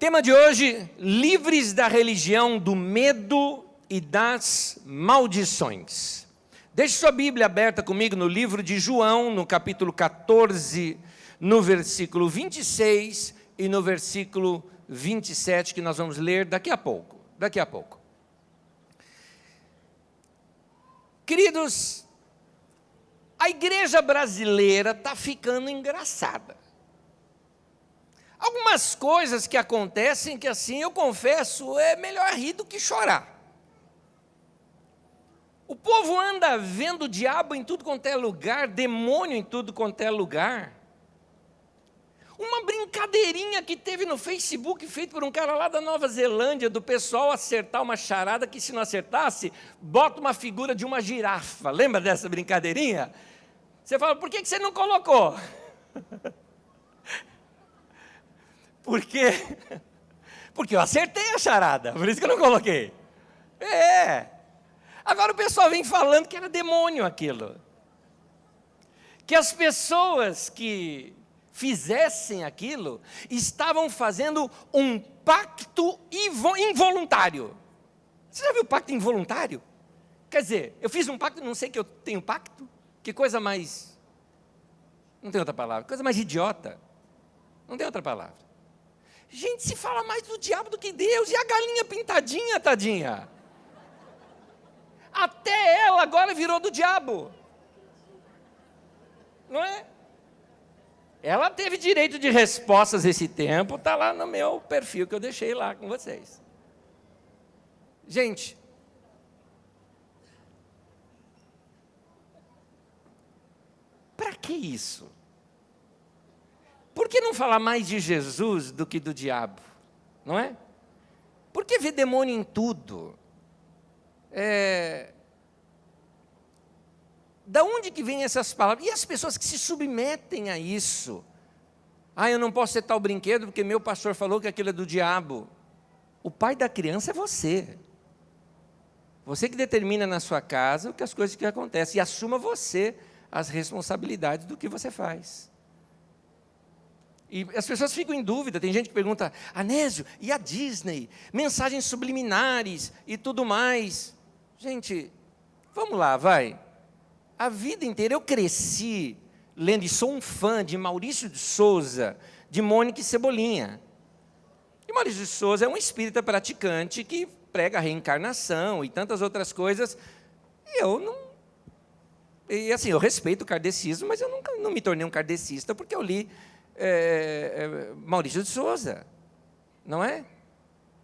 Tema de hoje, livres da religião do medo e das maldições. Deixe sua Bíblia aberta comigo no livro de João, no capítulo 14, no versículo 26 e no versículo 27, que nós vamos ler daqui a pouco. Queridos, a igreja brasileira está ficando engraçada. Algumas coisas que acontecem que, assim, eu confesso, é melhor rir do que chorar. O povo anda vendo o diabo em tudo quanto é lugar, demônio em tudo quanto é lugar. Uma brincadeirinha que teve no Facebook, feito por um cara lá da Nova Zelândia, do pessoal acertar uma charada que, se não acertasse, bota uma figura de uma girafa. Lembra dessa brincadeirinha? Você fala, por que você não colocou? Por quê? Porque eu acertei a charada, por isso que eu não coloquei. Agora o pessoal vem falando que era demônio aquilo. Que as pessoas que fizessem aquilo estavam fazendo um pacto involuntário. Você já viu pacto involuntário? Quer dizer, eu fiz um pacto, não sei que eu tenho pacto? Que coisa mais... Não tem outra palavra. Coisa mais idiota. Não tem outra palavra. Gente, se fala mais do diabo do que Deus. E a galinha pintadinha, tadinha? Até ela agora virou do diabo. Não é? Ela teve direito de respostas esse tempo. Está lá no meu perfil que eu deixei lá com vocês. Gente, para que isso? Por que não falar mais de Jesus do que do diabo? Não é? Por que ver demônio em tudo? Da onde que vêm essas palavras? E as pessoas que se submetem a isso? Eu não posso ter tal brinquedo porque meu pastor falou que aquilo é do diabo. O pai da criança é você. Você que determina na sua casa as coisas que acontecem. E assuma você as responsabilidades do que você faz. E as pessoas ficam em dúvida, tem gente que pergunta, Anésio, e a Disney? Mensagens subliminares e tudo mais. Gente, vamos lá, vai. A vida inteira eu cresci lendo, e sou um fã de Maurício de Souza, de Mônica e Cebolinha. E Maurício de Souza é um espírita praticante que prega a reencarnação e tantas outras coisas. E eu não... E assim, eu respeito o kardecismo, mas eu nunca não me tornei um kardecista porque eu li Maurício de Souza, não é?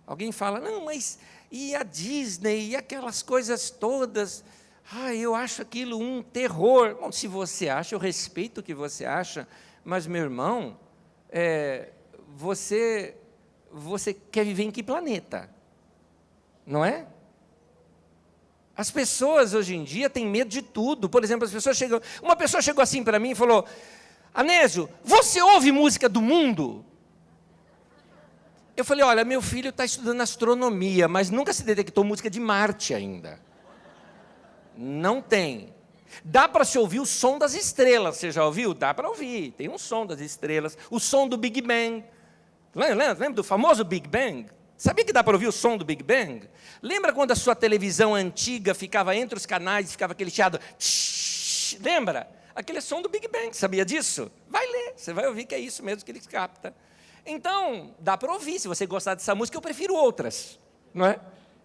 Alguém fala, não, mas e a Disney, e aquelas coisas todas, eu acho aquilo um terror. Bom, se você acha, eu respeito o que você acha, mas, meu irmão, você quer viver em que planeta? Não é? As pessoas, hoje em dia, têm medo de tudo. Por exemplo, uma pessoa chegou assim para mim e falou, Anésio, você ouve música do mundo? Eu falei, olha, meu filho está estudando astronomia, mas nunca se detectou música de Marte ainda. Não tem. Dá para se ouvir o som das estrelas, você já ouviu? Dá para ouvir, tem um som das estrelas, o som do Big Bang. Lembra do famoso Big Bang? Sabia que dá para ouvir o som do Big Bang? Lembra quando a sua televisão antiga ficava entre os canais e ficava aquele chiado? Lembra? Aquele som do Big Bang, sabia disso? Vai ler, você vai ouvir que é isso mesmo que ele capta. Então, dá para ouvir, se você gostar dessa música, eu prefiro outras, não é?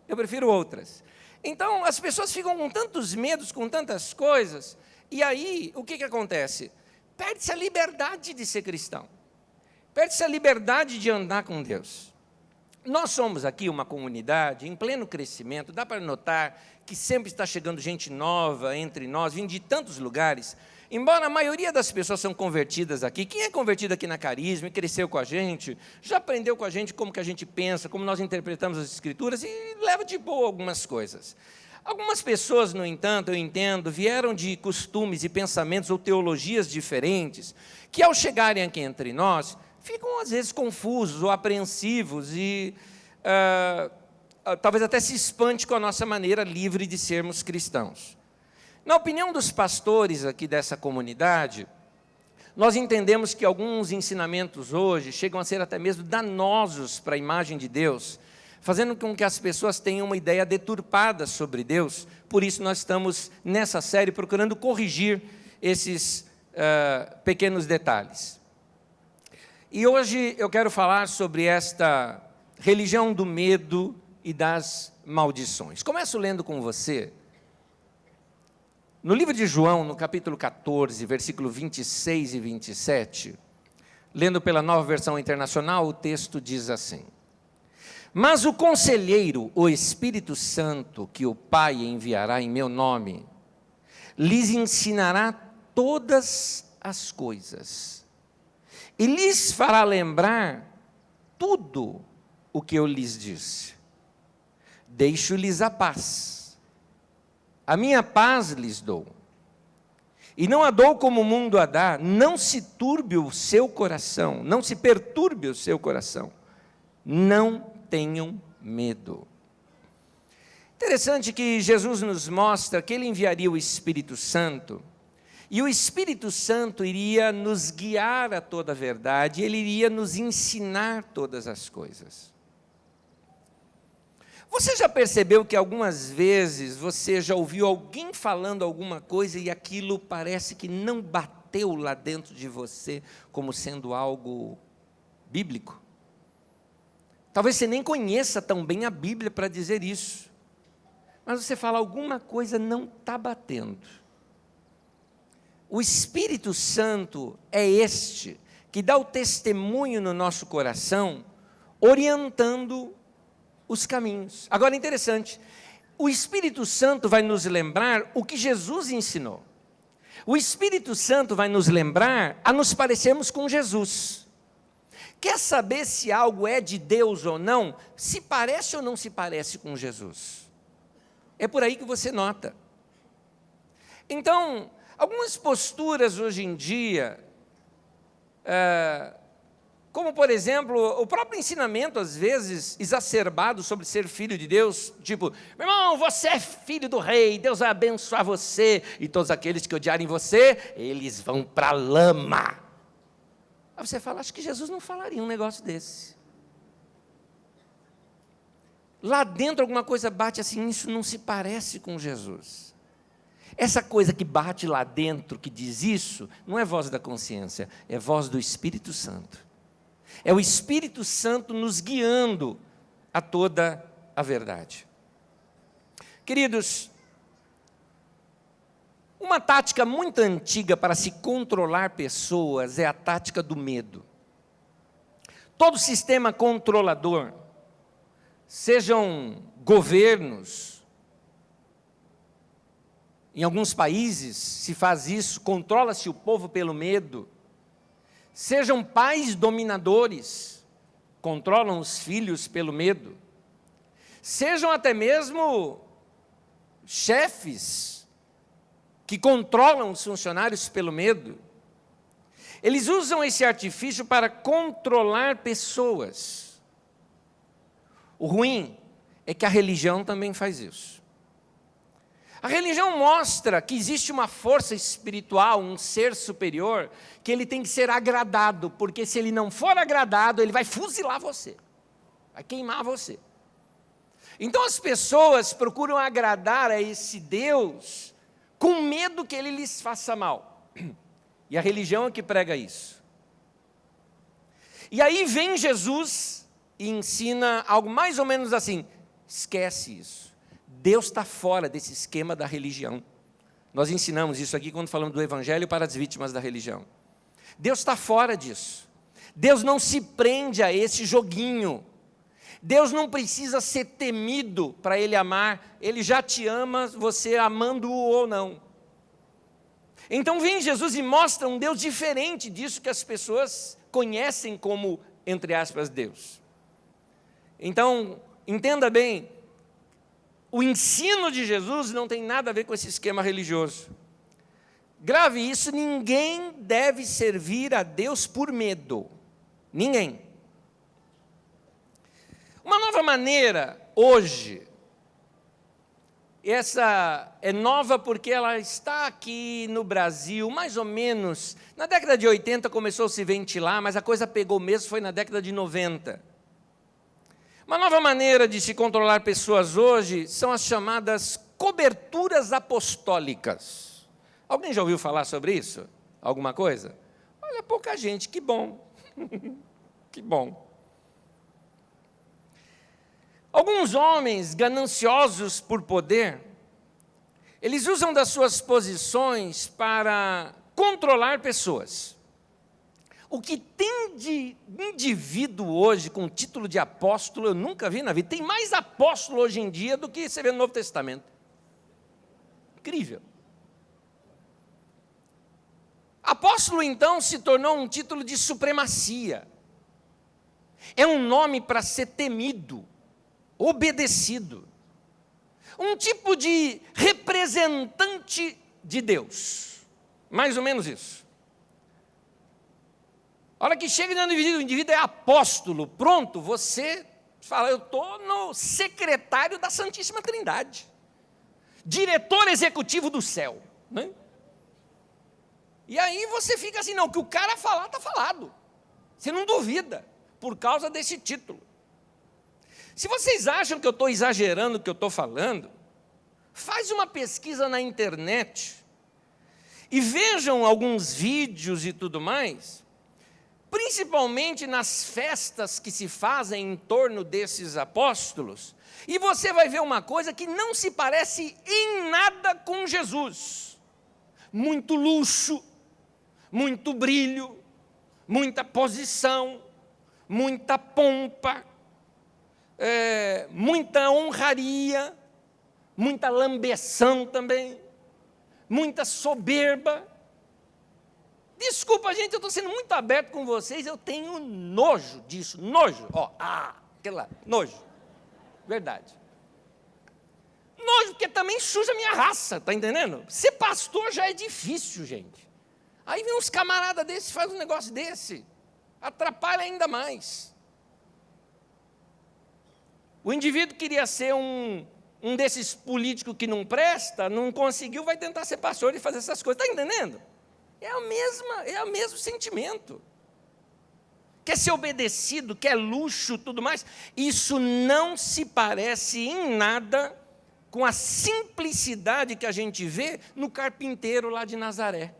Eu prefiro outras. Então, as pessoas ficam com tantos medos, com tantas coisas, e aí, o que acontece? Perde-se a liberdade de ser cristão. Perde-se a liberdade de andar com Deus. Nós somos aqui uma comunidade em pleno crescimento, dá para notar que sempre está chegando gente nova entre nós, vindo de tantos lugares. Embora a maioria das pessoas são convertidas aqui, quem é convertido aqui na Carisma e cresceu com a gente, já aprendeu com a gente como que a gente pensa, como nós interpretamos as Escrituras e leva de boa algumas coisas. Algumas pessoas, no entanto, eu entendo, vieram de costumes e pensamentos ou teologias diferentes, que ao chegarem aqui entre nós, ficam às vezes confusos ou apreensivos e talvez até se espante com a nossa maneira livre de sermos cristãos. Na opinião dos pastores aqui dessa comunidade, nós entendemos que alguns ensinamentos hoje chegam a ser até mesmo danosos para a imagem de Deus, fazendo com que as pessoas tenham uma ideia deturpada sobre Deus. Por isso nós estamos nessa série procurando corrigir esses pequenos detalhes. E hoje eu quero falar sobre esta religião do medo e das maldições. Começo lendo com você, no livro de João, no capítulo 14, versículo 26 e 27, lendo pela Nova Versão Internacional, o texto diz assim: Mas o conselheiro, o Espírito Santo, que o Pai enviará em meu nome, lhes ensinará todas as coisas, e lhes fará lembrar tudo o que eu lhes disse. Deixo-lhes a paz. A minha paz lhes dou. E não a dou como o mundo a dá. Não se turbe o seu coração, não se perturbe o seu coração. Não tenham medo. Interessante que Jesus nos mostra que Ele enviaria o Espírito Santo, e o Espírito Santo iria nos guiar a toda a verdade, Ele iria nos ensinar todas as coisas. Você já percebeu que algumas vezes você já ouviu alguém falando alguma coisa e aquilo parece que não bateu lá dentro de você como sendo algo bíblico? Talvez você nem conheça tão bem a Bíblia para dizer isso, mas você fala, alguma coisa não está batendo. O Espírito Santo é este que dá o testemunho no nosso coração, orientando os caminhos. Agora, interessante, o Espírito Santo vai nos lembrar o que Jesus ensinou. O Espírito Santo vai nos lembrar a nos parecermos com Jesus. Quer saber se algo é de Deus ou não? Se parece ou não se parece com Jesus? É por aí que você nota. Então, algumas posturas hoje em dia, como por exemplo, o próprio ensinamento às vezes exacerbado sobre ser filho de Deus, tipo, meu irmão, você é filho do rei, Deus vai abençoar você, e todos aqueles que odiarem você, eles vão para a lama. Aí você fala, acho que Jesus não falaria um negócio desse. Lá dentro alguma coisa bate assim, isso não se parece com Jesus. Essa coisa que bate lá dentro, que diz isso, não é voz da consciência, é voz do Espírito Santo. É o Espírito Santo nos guiando a toda a verdade. Queridos, uma tática muito antiga para se controlar pessoas é a tática do medo. Todo sistema controlador, sejam governos, em alguns países se faz isso, controla-se o povo pelo medo. Sejam pais dominadores, controlam os filhos pelo medo. Sejam até mesmo chefes, que controlam os funcionários pelo medo. Eles usam esse artifício para controlar pessoas. O ruim é que a religião também faz isso. A religião mostra que existe uma força espiritual, um ser superior, que ele tem que ser agradado, porque se ele não for agradado, ele vai fuzilar você, vai queimar você. Então as pessoas procuram agradar a esse Deus, com medo que ele lhes faça mal. E a religião é que prega isso. E aí vem Jesus e ensina algo mais ou menos assim, esquece isso. Deus está fora desse esquema da religião. Nós ensinamos isso aqui quando falamos do Evangelho para as vítimas da religião. Deus está fora disso. Deus não se prende a esse joguinho. Deus não precisa ser temido para Ele amar. Ele já te ama, você amando-o ou não. Então vem Jesus e mostra um Deus diferente disso que as pessoas conhecem como, entre aspas, Deus. Então, entenda bem, o ensino de Jesus não tem nada a ver com esse esquema religioso. Grave isso, ninguém deve servir a Deus por medo. Ninguém. Uma nova maneira, hoje, essa é nova porque ela está aqui no Brasil, mais ou menos, na década de 80 começou a se ventilar, mas a coisa pegou mesmo, foi na década de 90. Uma nova maneira de se controlar pessoas hoje são as chamadas coberturas apostólicas. Alguém já ouviu falar sobre isso? Alguma coisa? Olha, pouca gente, que bom. Que bom. Alguns homens gananciosos por poder, eles usam das suas posições para controlar pessoas. O que tem de indivíduo hoje com o título de apóstolo, eu nunca vi na vida. Tem mais apóstolo hoje em dia do que você vê no Novo Testamento. Incrível. Apóstolo, então, se tornou um título de supremacia. É um nome para ser temido, obedecido. Um tipo de representante de Deus. Mais ou menos isso. A hora que chega no indivíduo, o indivíduo é apóstolo, pronto, você fala, eu estou no secretário da Santíssima Trindade. Diretor executivo do céu. Né? E aí você fica assim, não, o que o cara falar, está falado. Você não duvida, por causa desse título. Se vocês acham que eu estou exagerando o que eu estou falando, faz uma pesquisa na internet e vejam alguns vídeos e tudo mais, principalmente nas festas que se fazem em torno desses apóstolos, e você vai ver uma coisa que não se parece em nada com Jesus. Muito luxo, muito brilho, muita posição, muita pompa, muita honraria, muita lambeção também, muita soberba. Desculpa, gente, eu estou sendo muito aberto com vocês, eu tenho nojo disso, nojo, aquele lá, nojo, verdade. Nojo, porque também suja a minha raça, tá entendendo? Ser pastor já é difícil, gente. Aí vem uns camaradas desses, faz um negócio desse, atrapalha ainda mais. O indivíduo queria ser um desses políticos que não presta, não conseguiu, vai tentar ser pastor e fazer essas coisas, está entendendo? É o mesmo sentimento. Quer ser obedecido, quer luxo, tudo mais. Isso não se parece em nada com a simplicidade que a gente vê no carpinteiro lá de Nazaré.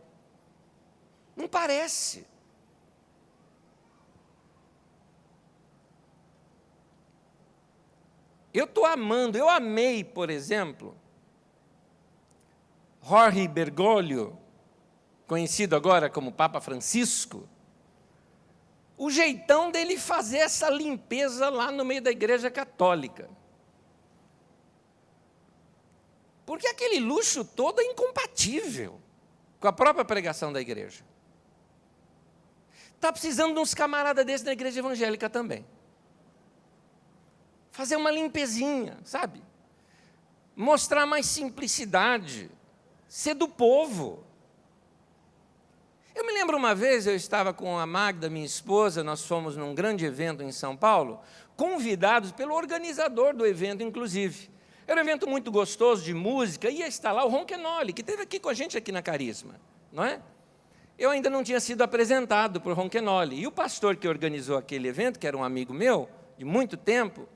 Não parece. Eu amei, por exemplo, Jorge Bergoglio, conhecido agora como Papa Francisco, o jeitão dele fazer essa limpeza lá no meio da igreja católica. Porque aquele luxo todo é incompatível com a própria pregação da igreja. Está precisando de uns camaradas desses na igreja evangélica também. Fazer uma limpezinha, sabe? Mostrar mais simplicidade, ser do povo. Eu me lembro uma vez, eu estava com a Magda, minha esposa, nós fomos num grande evento em São Paulo, convidados pelo organizador do evento, inclusive. Era um evento muito gostoso de música, ia estar lá o Ronquenoli, que esteve aqui com a gente aqui na Carisma, não é? Eu ainda não tinha sido apresentado por Ronquenoli. E o pastor que organizou aquele evento, que era um amigo meu, de muito tempo,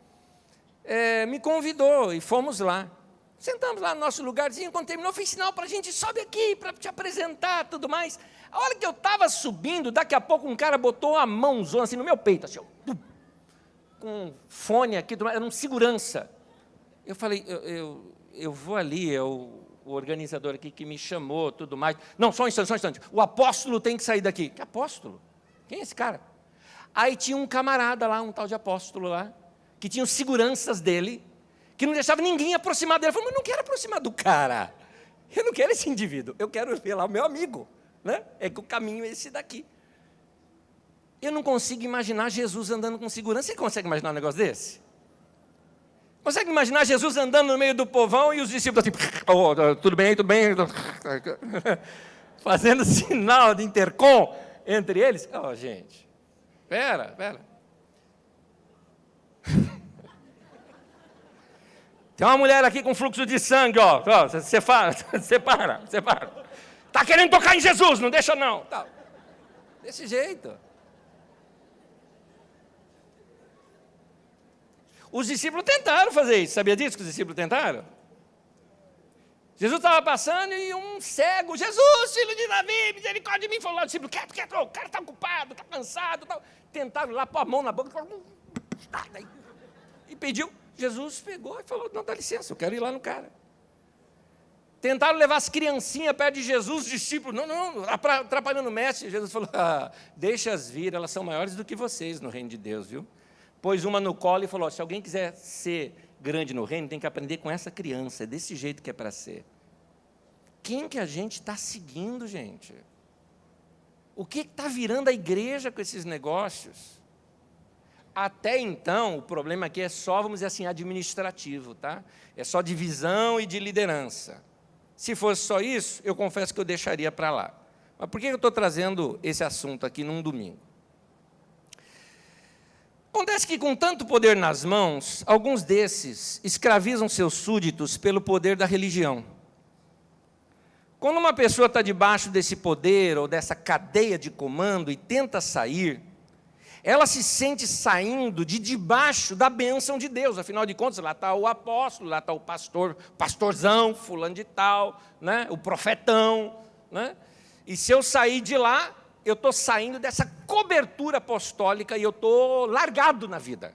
me convidou e fomos lá. Sentamos lá no nosso lugarzinho, quando terminou, fez sinal para a gente, sobe aqui para te apresentar, tudo mais. A hora que eu estava subindo, daqui a pouco um cara botou a mãozona assim no meu peito, assim, com um fone aqui, era um segurança. Eu falei, eu vou ali, é o organizador aqui que me chamou, tudo mais. Não, só um instante, o apóstolo tem que sair daqui. Que apóstolo? Quem é esse cara? Aí tinha um camarada lá, um tal de apóstolo lá, que tinha os seguranças dele, que não deixava ninguém aproximar dele. Eu falei, mas eu não quero aproximar do cara. Eu não quero esse indivíduo, eu quero ver lá o meu amigo. Né? É que o caminho é esse daqui. Eu não consigo imaginar Jesus andando com segurança. Você consegue imaginar um negócio desse? Consegue imaginar Jesus andando no meio do povão e os discípulos assim, tudo bem, fazendo sinal de intercom entre eles? Gente, pera. Tem uma mulher aqui com fluxo de sangue, ó. Separa. Está querendo tocar em Jesus, não deixa não. Tá. Desse jeito. Os discípulos tentaram fazer isso. Sabia disso que os discípulos tentaram? Jesus estava passando e um cego, Jesus, filho de Davi, misericórdia de mim, falou lá, o discípulo, quieto, o cara está ocupado, está cansado. Tal. Tentaram lá pôr a mão na boca, e pediu. Jesus pegou e falou, não, dá licença, eu quero ir lá no cara. Tentaram levar as criancinhas perto de Jesus, os discípulos, não, atrapalhando o mestre. Jesus falou, deixa-as vir, elas são maiores do que vocês no reino de Deus, viu? Pôs uma no colo e falou, se alguém quiser ser grande no reino, tem que aprender com essa criança, é desse jeito que é para ser. Quem que a gente está seguindo, gente? O que está virando a igreja com esses negócios? Até então, o problema aqui é só, vamos dizer assim, administrativo, tá? É só de visão e de liderança. Se fosse só isso, eu confesso que eu deixaria para lá. Mas por que eu estou trazendo esse assunto aqui num domingo? Acontece que, com tanto poder nas mãos, alguns desses escravizam seus súditos pelo poder da religião. Quando uma pessoa está debaixo desse poder ou dessa cadeia de comando e tenta sair, ela se sente saindo de debaixo da bênção de Deus. Afinal de contas, lá está o apóstolo, lá está o pastor, pastorzão, fulano de tal, né? O profetão. Né? E se eu sair de lá, eu estou saindo dessa cobertura apostólica e eu estou largado na vida.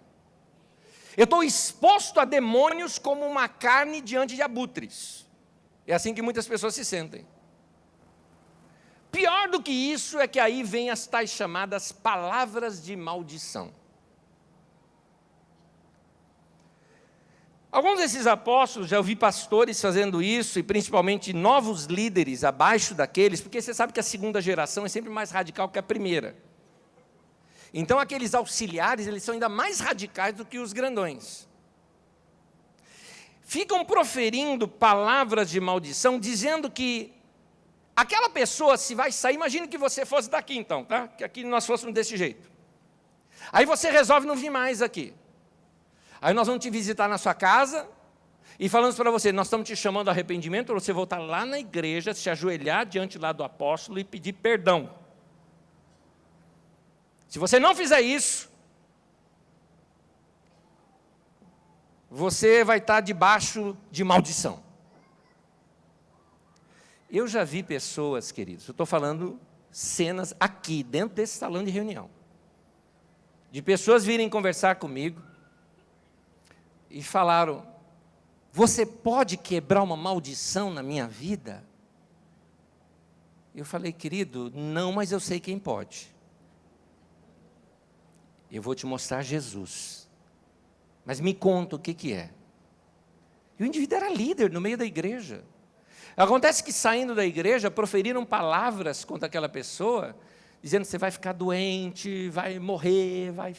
Eu estou exposto a demônios como uma carne diante de abutres. É assim que muitas pessoas se sentem. Pior do que isso é que aí vem as tais chamadas palavras de maldição. Alguns desses apóstolos, já ouvi pastores fazendo isso, e principalmente novos líderes abaixo daqueles, porque você sabe que a segunda geração é sempre mais radical que a primeira. Então aqueles auxiliares, eles são ainda mais radicais do que os grandões. Ficam proferindo palavras de maldição, dizendo que aquela pessoa, se vai sair, imagine que você fosse daqui então, tá? Que aqui nós fôssemos desse jeito. Aí você resolve não vir mais aqui. Aí nós vamos te visitar na sua casa e falamos para você, nós estamos te chamando ao arrependimento para você voltar lá na igreja, se ajoelhar diante lá do apóstolo e pedir perdão. Se você não fizer isso, você vai estar debaixo de maldição. Eu já vi pessoas, queridos, eu estou falando cenas aqui, dentro desse salão de reunião, de pessoas virem conversar comigo e falaram, você pode quebrar uma maldição na minha vida? Eu falei, querido, não, mas eu sei quem pode. Eu vou te mostrar Jesus. Mas me conta o que é. E o indivíduo era líder no meio da igreja. Acontece que saindo da igreja, proferiram palavras contra aquela pessoa, dizendo que você vai ficar doente, vai morrer, vai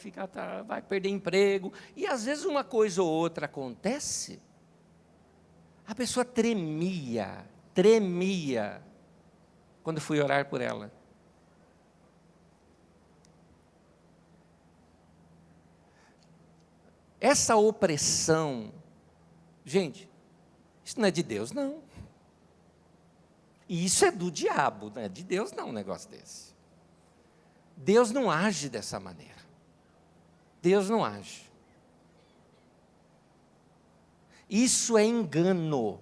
perder emprego. E às vezes uma coisa ou outra acontece, a pessoa tremia, quando fui orar por ela. Essa opressão, gente, isso não é de Deus, não. E isso é do diabo, não é de Deus não, um negócio desse. Deus não age dessa maneira. Deus não age. Isso é engano.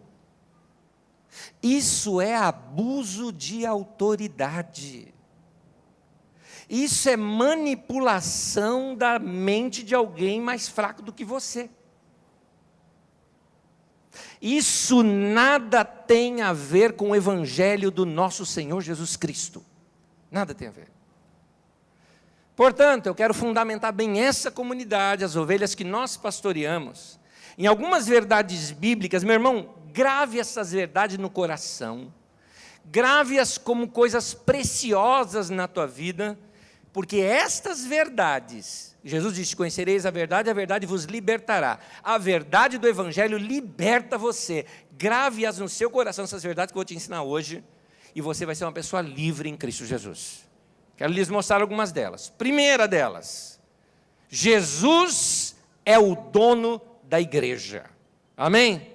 Isso é abuso de autoridade. Isso é manipulação da mente de alguém mais fraco do que você. Isso nada tem a ver com o evangelho do nosso Senhor Jesus Cristo. Nada tem a ver. Portanto, eu quero fundamentar bem essa comunidade, as ovelhas que nós pastoreamos, em algumas verdades bíblicas. Meu irmão, grave essas verdades no coração, grave-as como coisas preciosas na tua vida, porque estas verdades, Jesus disse, conhecereis a verdade vos libertará. A verdade do evangelho liberta você. Grave-as no seu coração, essas verdades que eu vou te ensinar hoje, e você vai ser uma pessoa livre em Cristo Jesus. Quero lhes mostrar algumas delas. Primeira delas, Jesus é o dono da igreja. Amém?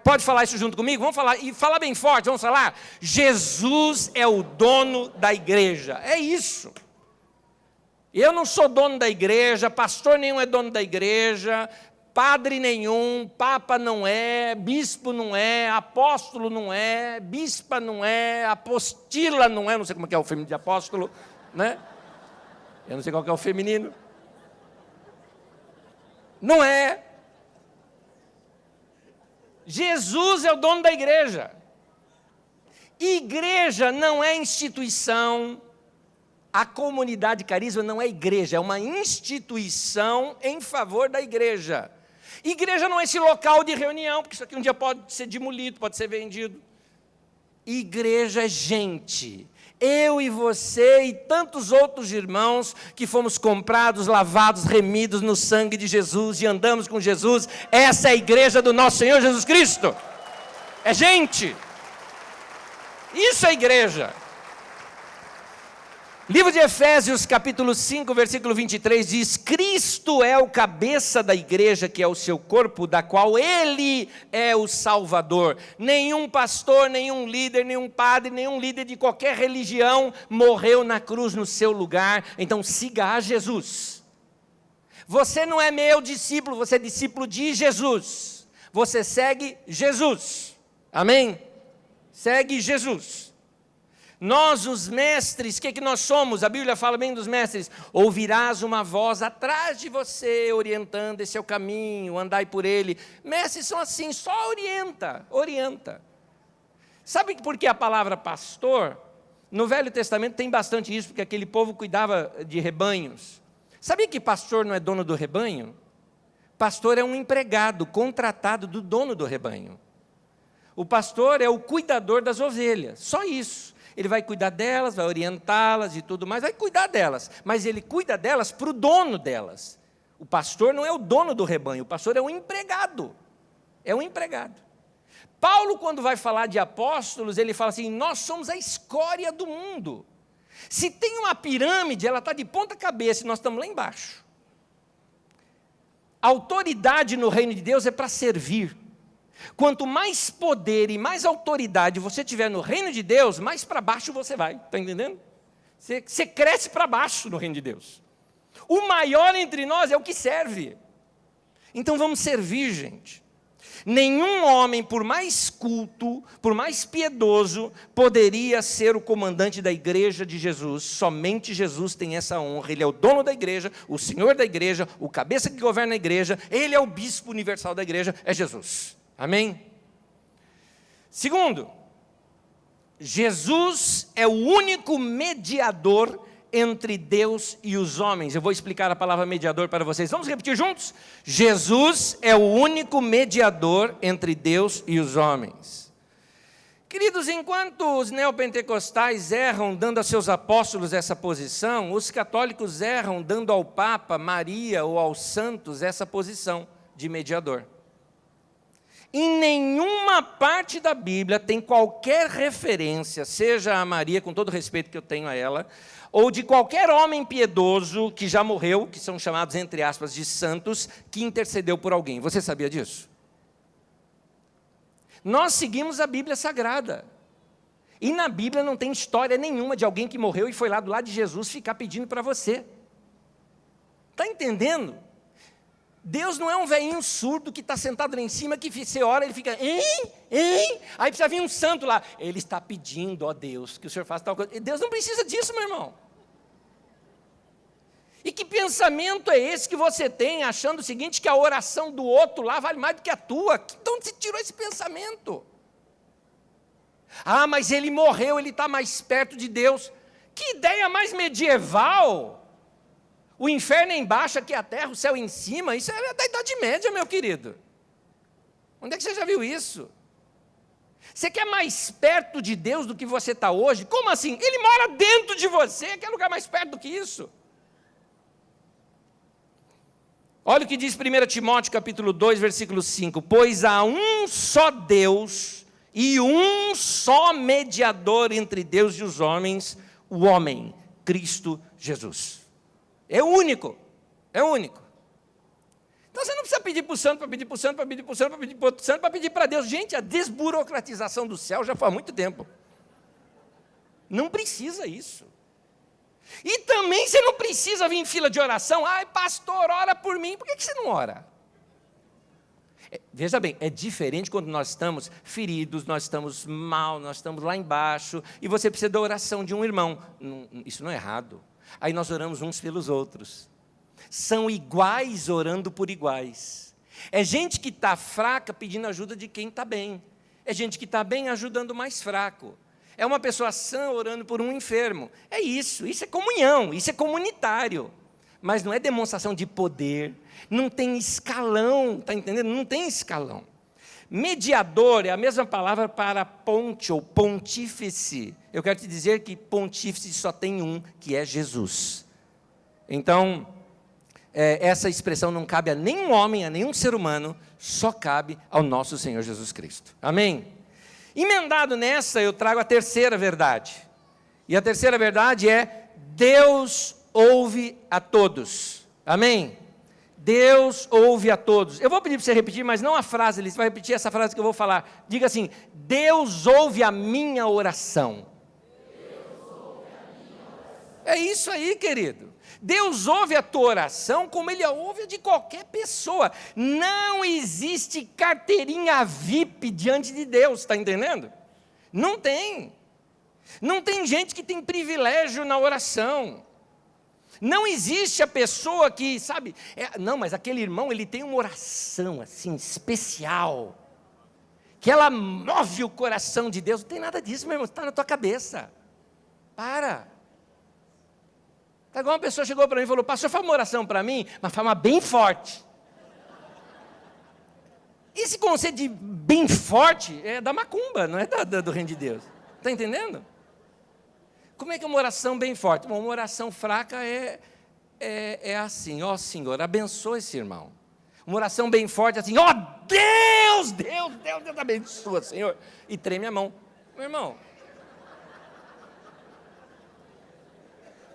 Pode falar isso junto comigo? Vamos falar, e falar bem forte, vamos falar? Jesus é o dono da igreja, é isso. Eu não sou dono da igreja, pastor nenhum é dono da igreja, padre nenhum, papa não é, bispo não é, apóstolo não é, bispa não é, apostila não é, não sei como é o feminino de apóstolo, né? Eu não sei qual que é o feminino. Não é. Jesus é o dono da igreja. Igreja não é instituição. A comunidade Carisma não é igreja, é uma instituição em favor da igreja. Igreja não é esse local de reunião, porque isso aqui um dia pode ser demolido, pode ser vendido. Igreja é gente. Eu e você e tantos outros irmãos que fomos comprados, lavados, remidos no sangue de Jesus e andamos com Jesus. Essa é a igreja do nosso Senhor Jesus Cristo. É gente. Isso é igreja. Livro de Efésios, capítulo 5, versículo 23, diz: Cristo é o cabeça da igreja, que é o seu corpo, da qual Ele é o Salvador. Nenhum pastor, nenhum líder, nenhum padre, nenhum líder de qualquer religião morreu na cruz no seu lugar. Então siga a Jesus. Você não é meu discípulo, você é discípulo de Jesus. Você segue Jesus. Amém? Segue Jesus. Nós, os mestres, o que nós somos? A Bíblia fala bem dos mestres. Ouvirás uma voz atrás de você, orientando, esse é o caminho, andai por ele. Mestres são assim, só orienta. Sabe por que a palavra pastor? No Velho Testamento tem bastante isso, porque aquele povo cuidava de rebanhos. Sabia que pastor não é dono do rebanho? Pastor é um empregado, contratado do dono do rebanho. O pastor é o cuidador das ovelhas, só isso. Ele vai cuidar delas, vai orientá-las e tudo mais, vai cuidar delas, mas ele cuida delas para o dono delas. O pastor não é o dono do rebanho, o pastor é um empregado. É um empregado. Paulo, quando vai falar de apóstolos, ele fala assim: nós somos a escória do mundo. Se tem uma pirâmide, ela está de ponta cabeça e nós estamos lá embaixo. A autoridade no reino de Deus é para servir. Quanto mais poder e mais autoridade você tiver no reino de Deus, mais para baixo você vai, está entendendo? Você cresce para baixo no reino de Deus. O maior entre nós é o que serve. Então vamos servir, gente. Nenhum homem, por mais culto, por mais piedoso, poderia ser o comandante da igreja de Jesus. Somente Jesus tem essa honra. Ele é o dono da igreja, o senhor da igreja, o cabeça que governa a igreja. Ele é o bispo universal da igreja, é Jesus. Amém? Segundo, Jesus é o único mediador entre Deus e os homens. Eu vou explicar a palavra mediador para vocês. Vamos repetir juntos? Jesus é o único mediador entre Deus e os homens. Queridos, enquanto os neopentecostais erram dando a seus apóstolos essa posição, os católicos erram dando ao Papa, Maria ou aos santos essa posição de mediador. Em nenhuma parte da Bíblia tem qualquer referência, seja a Maria, com todo o respeito que eu tenho a ela, ou de qualquer homem piedoso que já morreu, que são chamados, entre aspas, de santos, que intercedeu por alguém. Você sabia disso? Nós seguimos a Bíblia Sagrada. E na Bíblia não tem história nenhuma de alguém que morreu e foi lá do lado de Jesus ficar pedindo para você. Está entendendo? Deus não é um velhinho surdo que está sentado lá em cima, que você ora, ele fica, hein? Aí precisa vir um santo lá, ele está pedindo, ó Deus, que o Senhor faça tal coisa. Deus não precisa disso, meu irmão. E que pensamento é esse que você tem, achando o seguinte, que a oração do outro lá vale mais do que a tua? De onde você tirou esse pensamento? Ah, mas ele morreu, ele está mais perto de Deus. Que ideia mais medieval! O inferno é embaixo, aqui a terra, o céu em cima. Isso é da Idade Média, meu querido. Onde é que você já viu isso? Você quer mais perto de Deus do que você está hoje? Como assim? Ele mora dentro de você, quer lugar mais perto do que isso? Olha o que diz 1 Timóteo capítulo 2, versículo 5. Pois há um só Deus e um só mediador entre Deus e os homens, o homem, Cristo Jesus. É o único, é o único. Então você não precisa pedir para o santo, para pedir para o santo, para pedir para o santo, para pedir para outro santo, para pedir para Deus. Gente, a desburocratização do céu já faz muito tempo. Não precisa isso. E também você não precisa vir em fila de oração. Ai, pastor, ora por mim. Por que você não ora? Veja bem, é diferente quando nós estamos feridos, nós estamos mal, nós estamos lá embaixo, e você precisa da oração de um irmão. Isso não é errado. Aí nós oramos uns pelos outros. São iguais orando por iguais. É gente que está fraca pedindo ajuda de quem está bem. É gente que está bem ajudando o mais fraco. É uma pessoa sã orando por um enfermo. É isso é comunhão, isso é comunitário. Mas não é demonstração de poder, não tem escalão, está entendendo? Não tem escalão. Mediador é a mesma palavra para ponte ou pontífice. Eu quero te dizer que pontífice só tem um, que é Jesus. Então, essa expressão não cabe a nenhum homem, a nenhum ser humano, só cabe ao nosso Senhor Jesus Cristo. Amém? Emendado nessa, eu trago a terceira verdade. E a terceira verdade é: Deus ouve a todos. Amém? Deus ouve a todos. Eu vou pedir para você repetir, mas não a frase, você vai repetir essa frase que eu vou falar. Diga assim: Deus ouve a minha oração. Deus ouve a minha oração. É isso aí, querido. Deus ouve a tua oração como Ele a ouve a de qualquer pessoa. Não existe carteirinha VIP diante de Deus, está entendendo? Não tem. Não tem gente que tem privilégio na oração. Não existe a pessoa que, sabe, não, mas aquele irmão, ele tem uma oração, assim, especial, que ela move o coração de Deus. Não tem nada disso, meu irmão, está na tua cabeça. Para. Tá igual uma pessoa chegou para mim e falou: pastor, faz uma oração para mim, mas faz uma bem forte. Esse conceito de bem forte é da macumba, não é do reino de Deus. Está entendendo? Como é que é uma oração bem forte? Bom, uma oração fraca é assim: ó Senhor, abençoa esse irmão. Uma oração bem forte é assim: ó Deus, Deus abençoa, Senhor. E treme a mão. Meu irmão,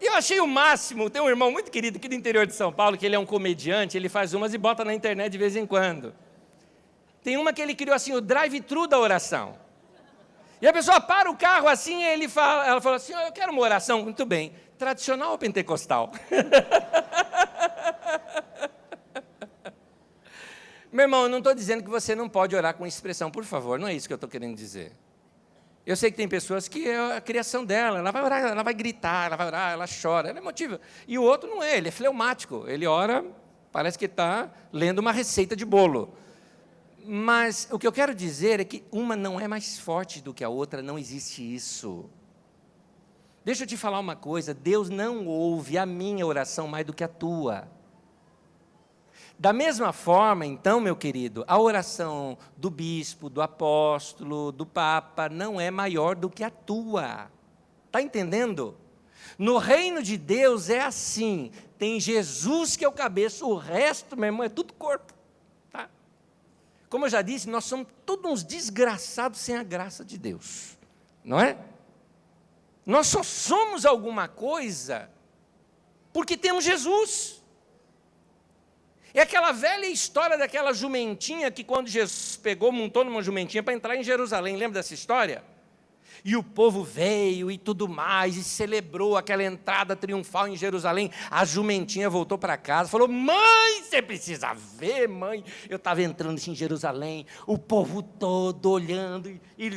eu achei o máximo. Tem um irmão muito querido aqui do interior de São Paulo, que ele é um comediante, ele faz umas e bota na internet de vez em quando. Tem uma que ele criou assim, o drive-thru da oração. E a pessoa para o carro assim, e ela fala assim: eu quero uma oração. Muito bem, tradicional ou pentecostal? Meu irmão, eu não estou dizendo que você não pode orar com expressão, por favor, não é isso que eu estou querendo dizer. Eu sei que tem pessoas que é a criação dela, ela vai orar, ela vai gritar, ela vai orar, ela chora, ela é emotiva. E o outro não é, ele é fleumático, ele ora, parece que está lendo uma receita de bolo. Mas o que eu quero dizer é que uma não é mais forte do que a outra, não existe isso. Deixa eu te falar uma coisa: Deus não ouve a minha oração mais do que a tua. Da mesma forma, então, meu querido, a oração do bispo, do apóstolo, do papa, não é maior do que a tua. Está entendendo? No reino de Deus é assim: tem Jesus que é o cabeça, o resto, meu irmão, é tudo corpo. Como eu já disse, nós somos todos uns desgraçados sem a graça de Deus, não é? Nós só somos alguma coisa porque temos Jesus. É aquela velha história daquela jumentinha que quando Jesus pegou, montou numa jumentinha para entrar em Jerusalém. Lembra dessa história? E o povo veio e tudo mais, e celebrou aquela entrada triunfal em Jerusalém. A jumentinha voltou para casa, falou: mãe, você precisa ver, mãe. Eu estava entrando assim, em Jerusalém, o povo todo olhando, e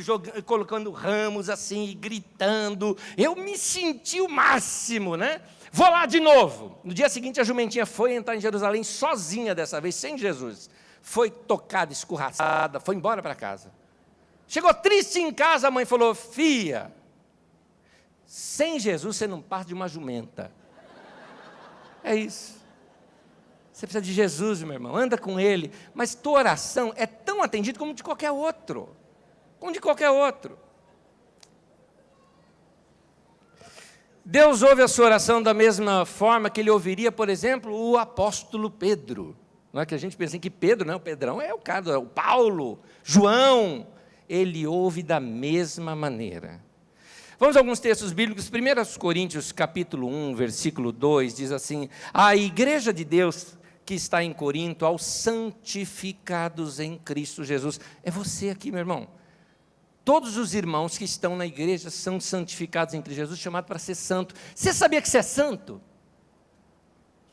colocando ramos assim, e gritando. Eu me senti o máximo, né? Vou lá de novo. No dia seguinte, a jumentinha foi entrar em Jerusalém sozinha dessa vez, sem Jesus. Foi tocada, escorraçada, foi embora para casa. Chegou triste em casa, a mãe falou: filha, sem Jesus você não passa de uma jumenta. É isso. Você precisa de Jesus, meu irmão, anda com Ele. Mas tua oração é tão atendida como de qualquer outro. Como de qualquer outro. Deus ouve a sua oração da mesma forma que Ele ouviria, por exemplo, o apóstolo Pedro. Não é que a gente pensa que Pedro, não, o Pedrão é o cara, é o Paulo, João. Ele ouve da mesma maneira. Vamos a alguns textos bíblicos. 1 Coríntios capítulo 1, versículo 2, diz assim: a igreja de Deus que está em Corinto, aos santificados em Cristo Jesus. É você aqui, meu irmão. Todos os irmãos que estão na igreja são santificados em Cristo Jesus, chamados para ser santo. Você sabia que você é santo?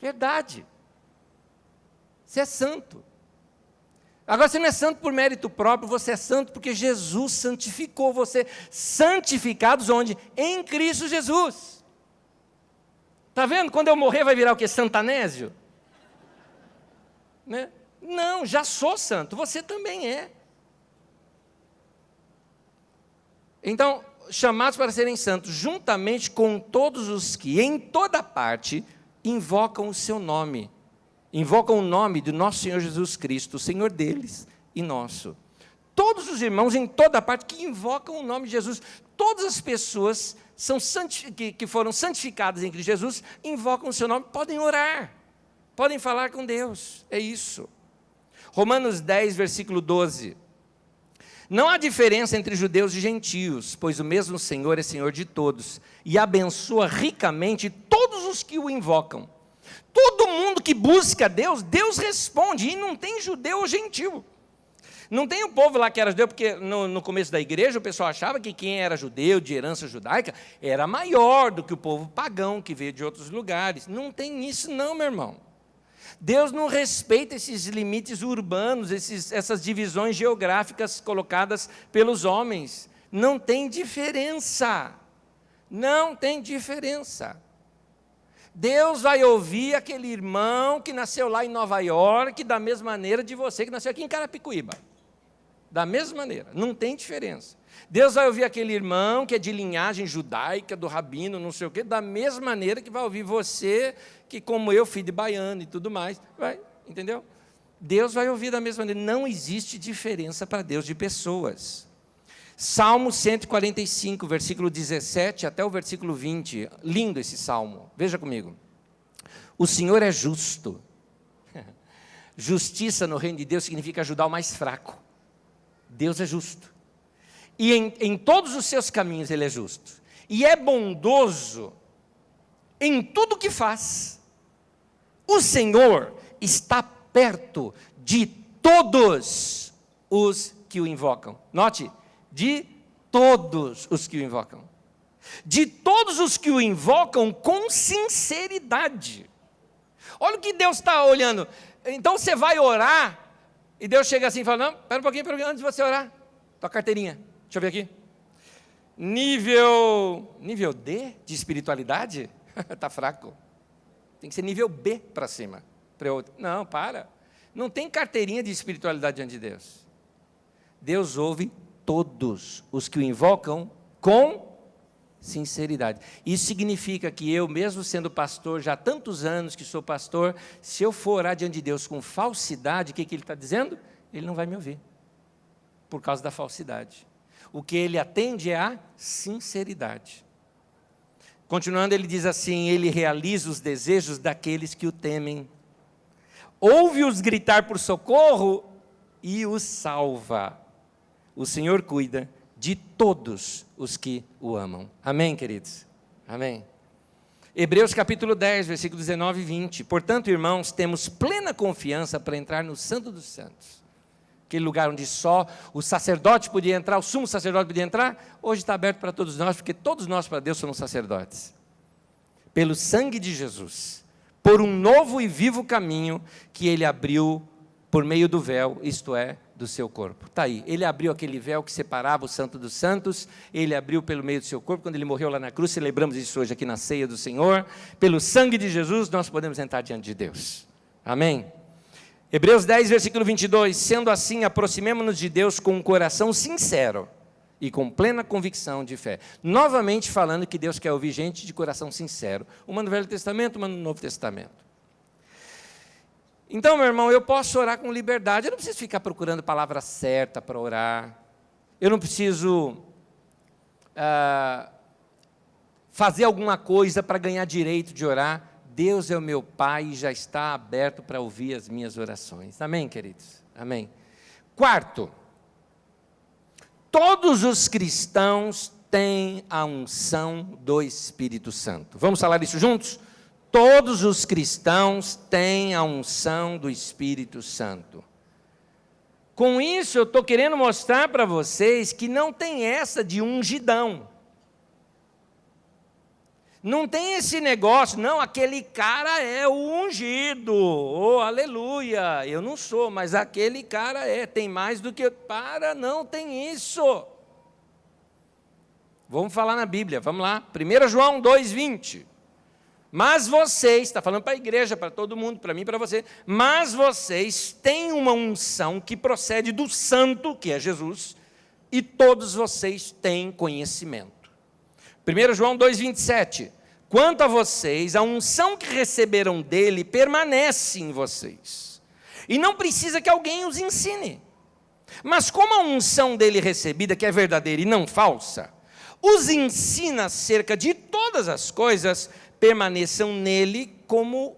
Verdade. Você é santo. Agora, você não é santo por mérito próprio, você é santo porque Jesus santificou você. Santificados onde? Em Cristo Jesus. Está vendo? Quando eu morrer vai virar o quê? Santanésio? Né? Não, já sou santo, você também é. Então, chamados para serem santos, juntamente com todos os que em toda parte invocam o seu nome. Invocam o nome do nosso Senhor Jesus Cristo, o Senhor deles e nosso. Todos os irmãos em toda parte que invocam o nome de Jesus, todas as pessoas que foram santificadas em Cristo Jesus, invocam o seu nome, podem orar, podem falar com Deus, é isso. Romanos 10, versículo 12. Não há diferença entre judeus e gentios, pois o mesmo Senhor é Senhor de todos, e abençoa ricamente todos os que o invocam. Todo mundo que busca Deus, Deus responde, e não tem judeu ou gentil. Não tem o povo lá que era judeu, porque no começo da igreja o pessoal achava que quem era judeu, de herança judaica, era maior do que o povo pagão, que veio de outros lugares. Não tem isso não, meu irmão. Deus não respeita esses limites urbanos, essas divisões geográficas colocadas pelos homens. Não tem diferença. Não tem diferença. Deus vai ouvir aquele irmão que nasceu lá em Nova York, da mesma maneira de você que nasceu aqui em Carapicuíba. Da mesma maneira, não tem diferença. Deus vai ouvir aquele irmão que é de linhagem judaica, do rabino, não sei o quê, da mesma maneira que vai ouvir você, que como eu, filho de baiano e tudo mais. Vai, entendeu? Deus vai ouvir da mesma maneira. Não existe diferença para Deus de pessoas. Salmo 145, versículo 17 até o versículo 20. Lindo esse salmo. Veja comigo. O Senhor é justo. Justiça no reino de Deus significa ajudar o mais fraco. Deus é justo. E em todos os seus caminhos Ele é justo. E é bondoso em tudo que faz. O Senhor está perto de todos os que o invocam. Note, de todos os que o invocam. De todos os que o invocam com sinceridade. Olha o que Deus está olhando. Então você vai orar, e Deus chega assim e fala, não, espera um pouquinho, antes de você orar. Tua carteirinha, deixa eu ver aqui. Nível D de espiritualidade? Está fraco. Tem que ser nível B para cima. Não, para. Não tem carteirinha de espiritualidade diante de Deus. Deus ouve todos os que o invocam com sinceridade. Isso significa que eu, mesmo sendo pastor, já há tantos anos que sou pastor, se eu for orar diante de Deus com falsidade, o que Ele está dizendo? Ele não vai me ouvir, por causa da falsidade. O que Ele atende é a sinceridade. Continuando, Ele diz assim, Ele realiza os desejos daqueles que o temem, ouve-os gritar por socorro e os salva. O Senhor cuida de todos os que o amam. Amém, queridos? Amém. Hebreus capítulo 10, versículos 19 e 20. Portanto, irmãos, temos plena confiança para entrar no Santo dos Santos. Aquele lugar onde só o sacerdote podia entrar, o sumo sacerdote podia entrar, hoje está aberto para todos nós, porque todos nós para Deus somos sacerdotes. Pelo sangue de Jesus, por um novo e vivo caminho que Ele abriu por meio do véu, isto é, do seu corpo. Está aí, Ele abriu aquele véu que separava o santo dos santos, Ele abriu pelo meio do seu corpo, quando Ele morreu lá na cruz, celebramos isso hoje aqui na ceia do Senhor, pelo sangue de Jesus nós podemos entrar diante de Deus. Amém? Hebreus 10, versículo 22, sendo assim, aproximemo-nos de Deus com um coração sincero e com plena convicção de fé. Novamente falando que Deus quer ouvir gente de coração sincero, uma no Velho Testamento, uma no Novo Testamento. Então, meu irmão, eu posso orar com liberdade, eu não preciso ficar procurando a palavra certa para orar, eu não preciso fazer alguma coisa para ganhar direito de orar. Deus é o meu Pai e já está aberto para ouvir as minhas orações. Amém, queridos? Amém. Quarto, todos os cristãos têm a unção do Espírito Santo. Vamos falar isso juntos? todos os cristãos têm a unção do Espírito Santo. Com isso, eu estou querendo mostrar para vocês que não tem essa de ungidão. Não tem esse negócio, não, aquele cara é o ungido, oh, aleluia, eu não sou, mas aquele cara tem mais do que, não tem isso. Vamos falar na Bíblia, vamos lá, 1 João 2,20. Mas vocês, está falando para a igreja, para todo mundo, para mim e para você, mas vocês têm uma unção que procede do Santo, que é Jesus, e todos vocês têm conhecimento. 1 João 2,27, quanto a vocês, a unção que receberam dele permanece em vocês, e não precisa que alguém os ensine. Mas como a unção dele recebida, que é verdadeira e não falsa, os ensina acerca de todas as coisas, permaneçam nele como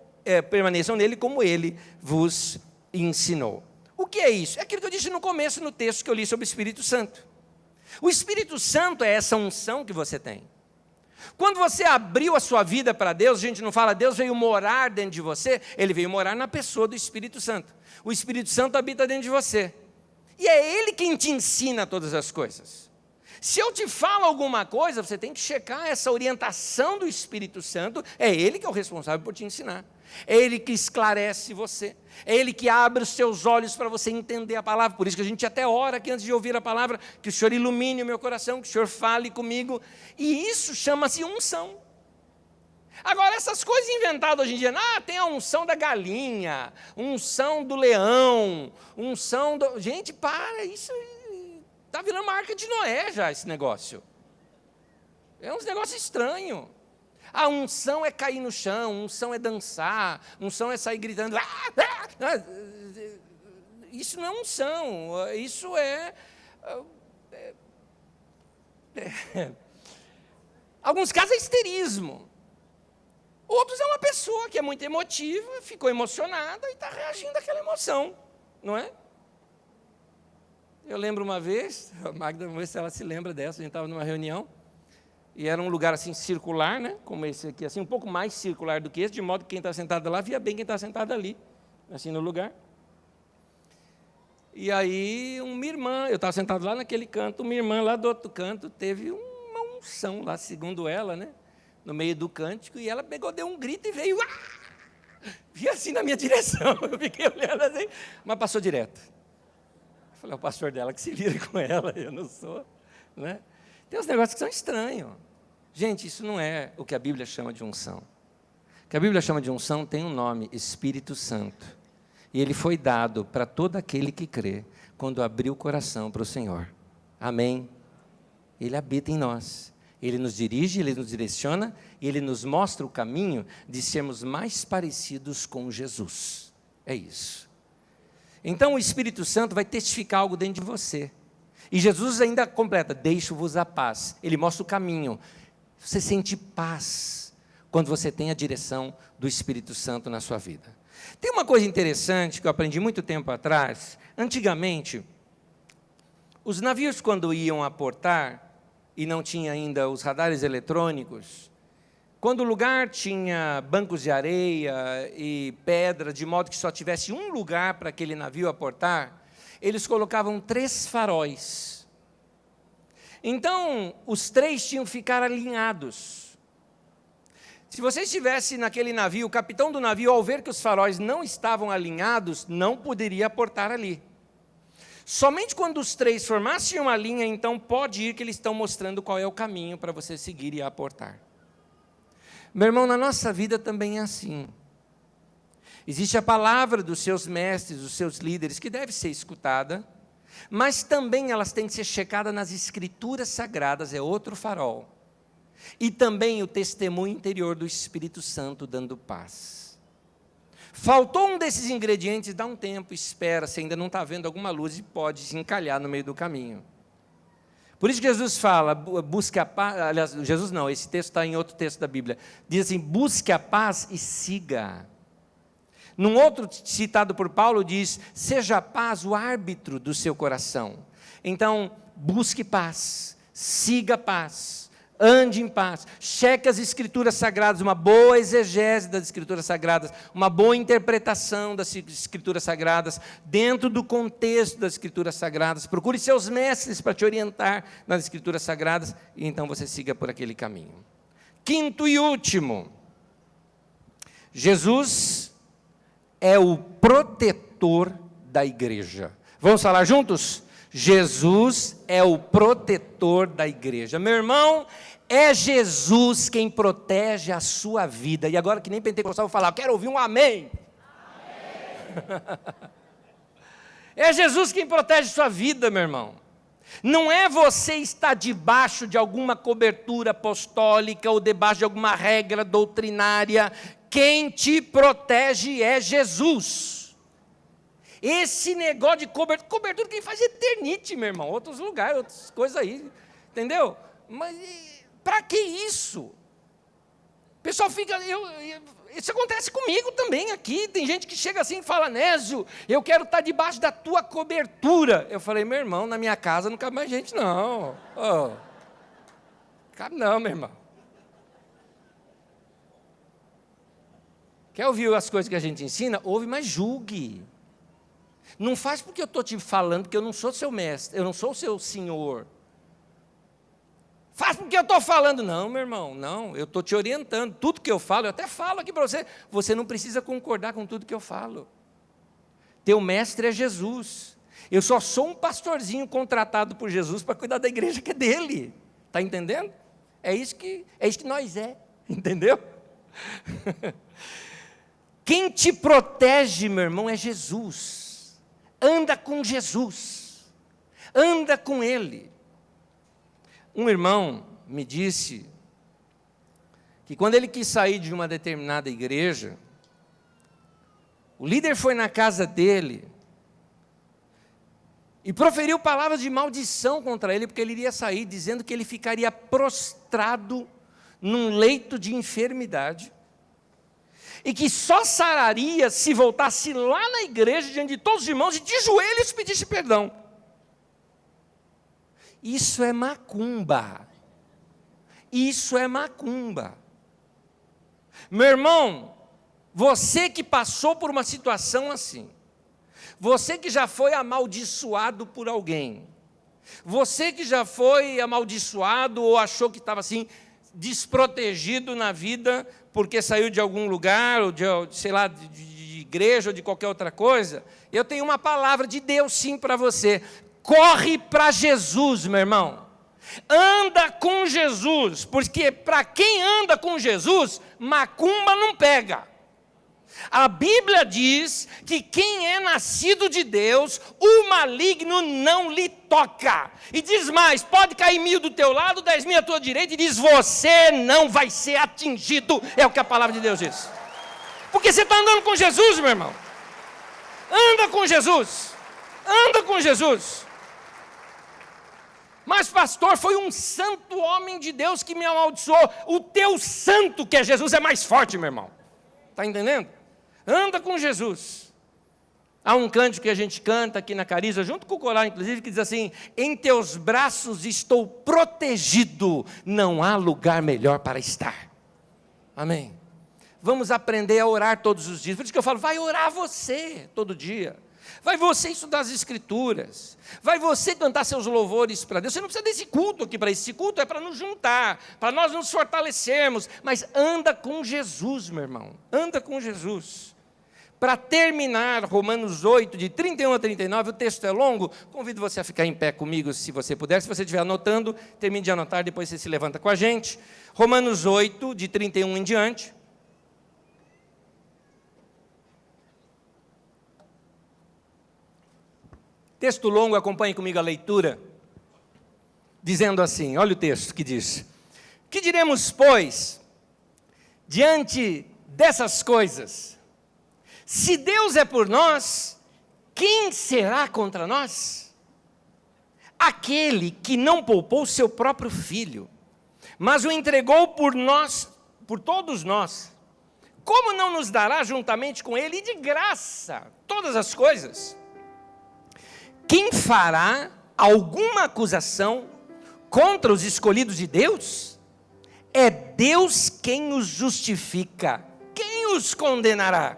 ele vos ensinou. O que é isso? É aquilo que eu disse no começo, no texto que eu li sobre o Espírito Santo. O Espírito Santo é essa unção que você tem. Quando você abriu a sua vida para Deus, a gente não fala, Deus veio morar dentro de você, Ele veio morar na pessoa do Espírito Santo. O Espírito Santo habita dentro de você. E é Ele quem te ensina todas as coisas. Se eu te falo alguma coisa, você tem que checar essa orientação do Espírito Santo, é Ele que é o responsável por te ensinar. É Ele que esclarece você, é Ele que abre os seus olhos para você entender a palavra. Por isso que a gente até ora aqui antes de ouvir a palavra, que o Senhor ilumine o meu coração, que o Senhor fale comigo, e isso chama-se unção. Agora, essas coisas inventadas hoje em dia, tem a unção da galinha, unção do leão, unção do... Gente, para, isso está virando uma arca de Noé já, esse negócio. É uns negócios estranhos. A unção é cair no chão, unção é dançar, unção é sair gritando. Isso não é unção, isso alguns casos é histerismo. Outros é uma pessoa que é muito emotiva, ficou emocionada e está reagindo àquela emoção, não é? Eu lembro uma vez, a Magda, vamos ver se ela se lembra dessa, a gente estava numa reunião, e era um lugar assim circular, né? Como esse aqui, assim, um pouco mais circular do que esse, de modo que quem está sentado lá via bem quem está sentado ali, assim no lugar. E aí, uma irmã, eu estava sentado lá naquele canto, uma irmã lá do outro canto teve uma unção lá, segundo ela, né? No meio do cântico, e ela pegou, deu um grito e veio, vinha assim na minha direção. Eu fiquei olhando assim, mas passou direto. Eu falei, é o pastor dela que se vira com ela, eu não sou, né? Tem uns negócios que são estranhos. Gente, isso não é o que a Bíblia chama de unção. O que a Bíblia chama de unção tem um nome, Espírito Santo. E ele foi dado para todo aquele que crê, quando abriu o coração para o Senhor. Amém? Ele habita em nós. Ele nos dirige, Ele nos direciona, e Ele nos mostra o caminho de sermos mais parecidos com Jesus. É isso. Então o Espírito Santo vai testificar algo dentro de você. E Jesus ainda completa, deixo-vos a paz. Ele mostra o caminho. Você sente paz quando você tem a direção do Espírito Santo na sua vida. Tem uma coisa interessante que eu aprendi muito tempo atrás. Antigamente, os navios quando iam aportar, e não tinha ainda os radares eletrônicos, quando o lugar tinha bancos de areia e pedra, de modo que só tivesse um lugar para aquele navio aportar, eles colocavam 3 faróis. Então, os 3 tinham que ficar alinhados. Se você estivesse naquele navio, o capitão do navio, ao ver que os faróis não estavam alinhados, não poderia aportar ali. Somente quando os 3 formassem uma linha, então pode ir que eles estão mostrando qual é o caminho para você seguir e aportar. Meu irmão, na nossa vida também é assim. Existe a palavra dos seus mestres, dos seus líderes, que deve ser escutada, mas também elas têm que ser checadas nas Escrituras Sagradas, é outro farol. E também o testemunho interior do Espírito Santo dando paz. Faltou um desses ingredientes, dá um tempo, espera, se ainda não está vendo alguma luz e pode se encalhar no meio do caminho. Por isso que Jesus fala, busque a paz, aliás, Jesus não, esse texto está em outro texto da Bíblia, diz assim, busque a paz e siga. Num outro citado por Paulo diz, seja a paz o árbitro do seu coração. Então, busque paz, siga a paz, Ande em paz. Cheque as Escrituras Sagradas, uma boa exegese das Escrituras Sagradas, uma boa interpretação das Escrituras Sagradas, dentro do contexto das Escrituras Sagradas. Procure seus mestres para te orientar nas Escrituras Sagradas, e então você siga por aquele caminho. Quinto e último, Jesus é o protetor da igreja. Vamos falar juntos? Jesus é o protetor da igreja. Meu irmão, é Jesus quem protege a sua vida. E agora que nem pentecostal eu vou falar, eu quero ouvir um amém. Amém. É Jesus quem protege a sua vida, meu irmão. Não é você estar debaixo de alguma cobertura apostólica ou debaixo de alguma regra doutrinária. Quem te protege é Jesus. Esse negócio de cobertura quem faz é eternite, meu irmão, outros lugares, outras coisas aí, entendeu? Mas para que isso? O pessoal fica, isso acontece comigo também aqui, tem gente que chega assim e fala, Nésio, eu quero estar debaixo da tua cobertura. Eu falei, meu irmão, na minha casa não cabe mais gente não, cabe não, meu irmão. Quer ouvir as coisas que a gente ensina? Ouve, mas julgue. Não faz porque eu estou te falando que eu não sou seu mestre, eu não sou o seu senhor. Faz porque eu estou falando. Não, meu irmão, não, eu estou te orientando. Tudo que eu falo, eu até falo aqui para você. Você não precisa concordar com tudo que eu falo. Teu mestre é Jesus. Eu só sou um pastorzinho contratado por Jesus para cuidar da igreja que é dele. Está entendendo? É isso que nós entendeu? Quem te protege, meu irmão, é Jesus. Anda com Jesus, anda com Ele. Um irmão me disse que quando ele quis sair de uma determinada igreja, o líder foi na casa dele e proferiu palavras de maldição contra ele, porque ele iria sair, dizendo que ele ficaria prostrado num leito de enfermidade, e que só sararia se voltasse lá na igreja, diante de todos os irmãos, e de joelhos pedisse perdão. Isso é macumba. Isso é macumba. Meu irmão, você que passou por uma situação assim, você que já foi amaldiçoado por alguém, você que já foi amaldiçoado ou achou que estava assim, desprotegido na vida, porque saiu de algum lugar, ou de, sei lá, de igreja, ou de qualquer outra coisa, eu tenho uma palavra de Deus sim para você. Corre para Jesus, meu irmão. Anda com Jesus, porque para quem anda com Jesus, macumba não pega. A Bíblia diz que quem é nascido de Deus, o maligno não lhe toca. E diz mais, pode cair 1000 do teu lado, 10.000 à tua direita, e diz, você não vai ser atingido. É o que a palavra de Deus diz. Porque você está andando com Jesus, meu irmão. Anda com Jesus. Anda com Jesus. Mas pastor, foi um santo homem de Deus que me amaldiçoou. O teu santo, que é Jesus, é mais forte, meu irmão. Está entendendo? Anda com Jesus. Há um cântico que a gente canta aqui na Cariza, junto com o coral, inclusive, que diz assim, em teus braços estou protegido, não há lugar melhor para estar. Amém. Vamos aprender a orar todos os dias. Por isso que eu falo, vai orar você todo dia. Vai você estudar as Escrituras. Vai você cantar seus louvores para Deus. Você não precisa desse culto aqui para isso. Esse culto é para nos juntar, para nós nos fortalecermos. Mas anda com Jesus, meu irmão. Anda com Jesus. Para terminar, Romanos 8, de 31 a 39, o texto é longo. Convido você a ficar em pé comigo, se você puder. Se você estiver anotando, termine de anotar, depois você se levanta com a gente. Romanos 8, de 31 em diante. Texto longo, acompanhe comigo a leitura, dizendo assim, olha o texto que diz, que diremos, pois, diante dessas coisas? Se Deus é por nós, quem será contra nós? Aquele que não poupou seu próprio filho, mas o entregou por nós, por todos nós, como não nos dará juntamente com ele, e de graça, todas as coisas? Quem fará alguma acusação contra os escolhidos de Deus? É Deus quem os justifica. Quem os condenará?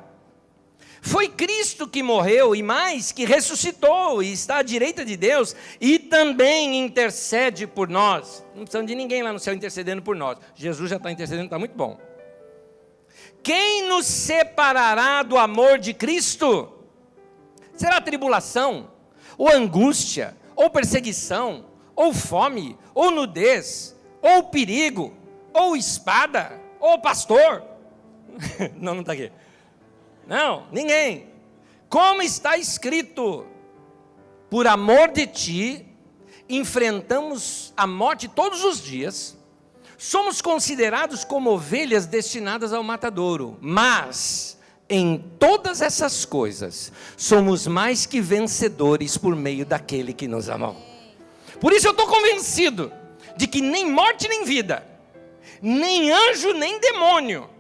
Foi Cristo que morreu e mais, que ressuscitou e está à direita de Deus e também intercede por nós. Não precisamos de ninguém lá no céu intercedendo por nós. Jesus já está intercedendo, está muito bom. Quem nos separará do amor de Cristo? Será tribulação, ou angústia, ou perseguição, ou fome, ou nudez, ou perigo, ou espada, ou pastor? Não está aqui. Não, ninguém. Como está escrito, por amor de ti, enfrentamos a morte todos os dias, somos considerados como ovelhas destinadas ao matadouro, mas em todas essas coisas, somos mais que vencedores por meio daquele que nos amou. Por isso eu estou convencido de que nem morte nem vida, nem anjo nem demônio,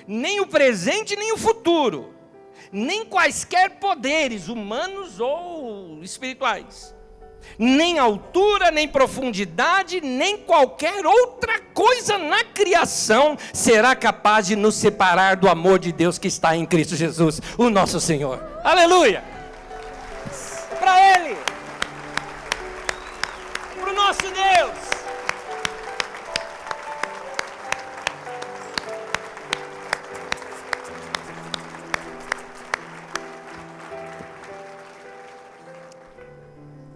nem o presente nem o futuro, nem quaisquer poderes humanos ou espirituais, nem altura, nem profundidade, nem qualquer outra coisa na criação será capaz de nos separar do amor de Deus que está em Cristo Jesus, o nosso Senhor. Aleluia! Para Ele, para o nosso Deus.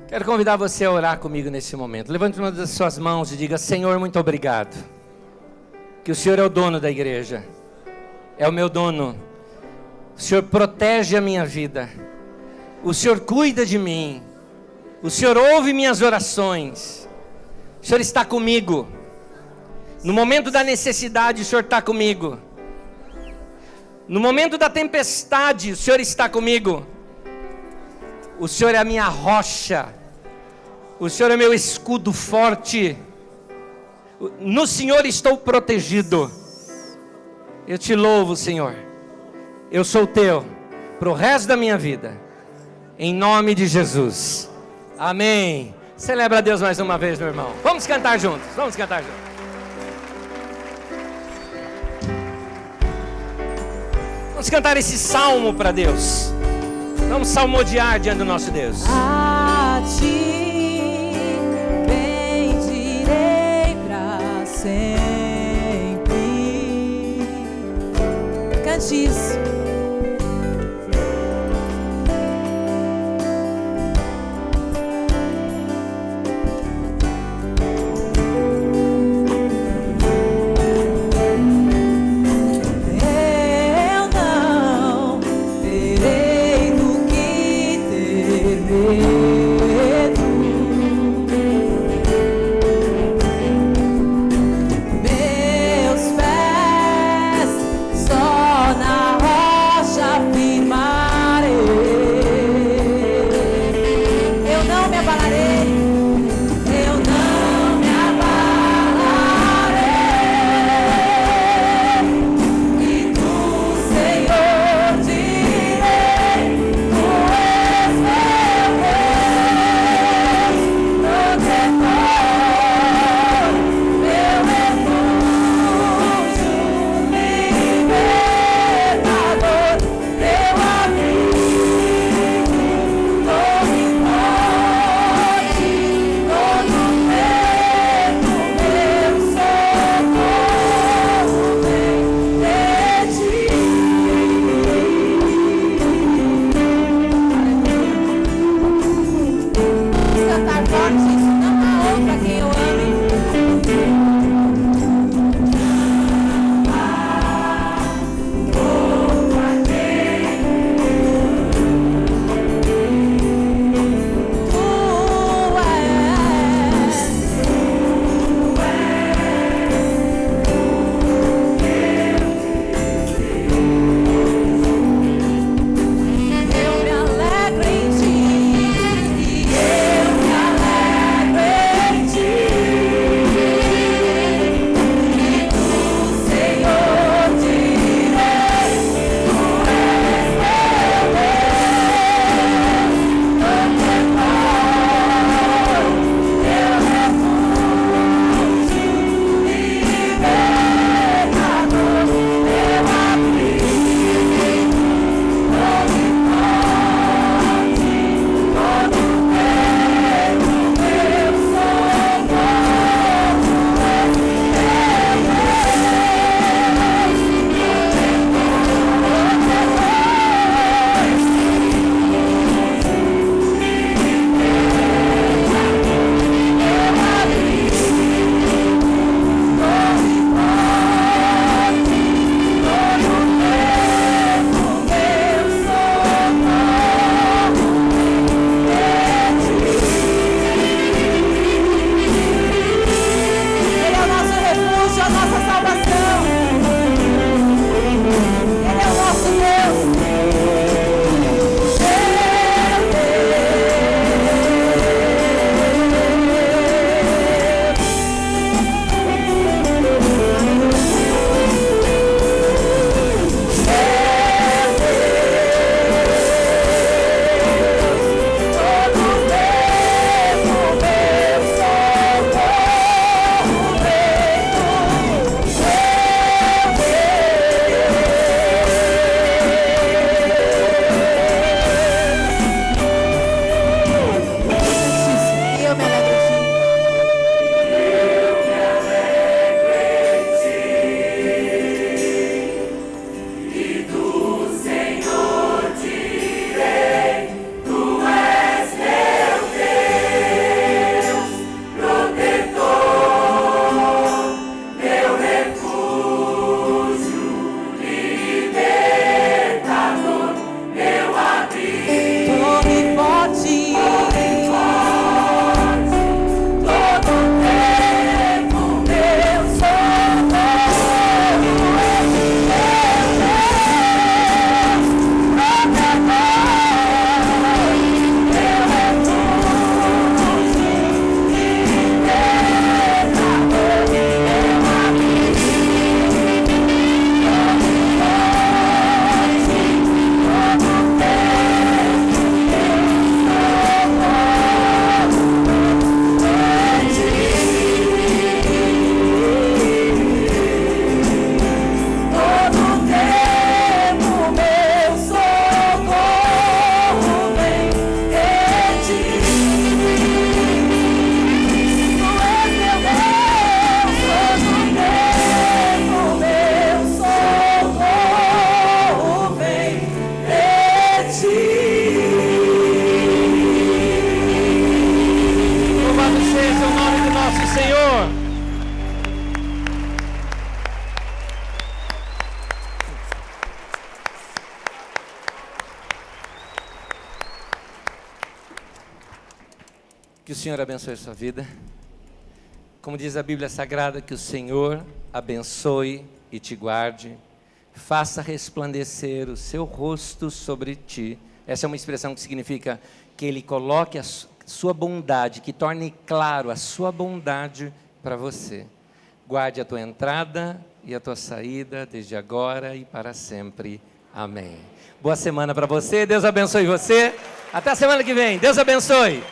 Quero convidar você a orar comigo nesse momento. Levante uma das suas mãos e diga: Senhor, muito obrigado. Que o Senhor é o dono da igreja. É o meu dono. O Senhor protege a minha vida. O Senhor cuida de mim. O Senhor ouve minhas orações. O Senhor está comigo. No momento da necessidade, o Senhor está comigo. No momento da tempestade, o Senhor está comigo. O Senhor é a minha rocha. O Senhor é meu escudo forte. No Senhor estou protegido. Eu te louvo, Senhor. Eu sou teu para o resto da minha vida. Em nome de Jesus. Amém. Celebra a Deus mais uma vez, meu irmão. Vamos cantar juntos. Vamos cantar juntos. Vamos cantar esse salmo para Deus. Vamos salmodiar diante do nosso Deus. A ti bendirei para sempre. Cante isso. Meus pés só na rocha. Louvado seja o nome do nosso Senhor. Que o Senhor abençoe a sua vida. Como diz a Bíblia Sagrada, que o Senhor abençoe e te guarde, faça resplandecer o seu rosto sobre ti. Essa é uma expressão que significa que Ele coloque a sua bondade, que torne claro a sua bondade para você. Guarde a tua entrada e a tua saída, desde agora e para sempre. Amém. Boa semana para você, Deus abençoe você. Até a semana que vem, Deus abençoe.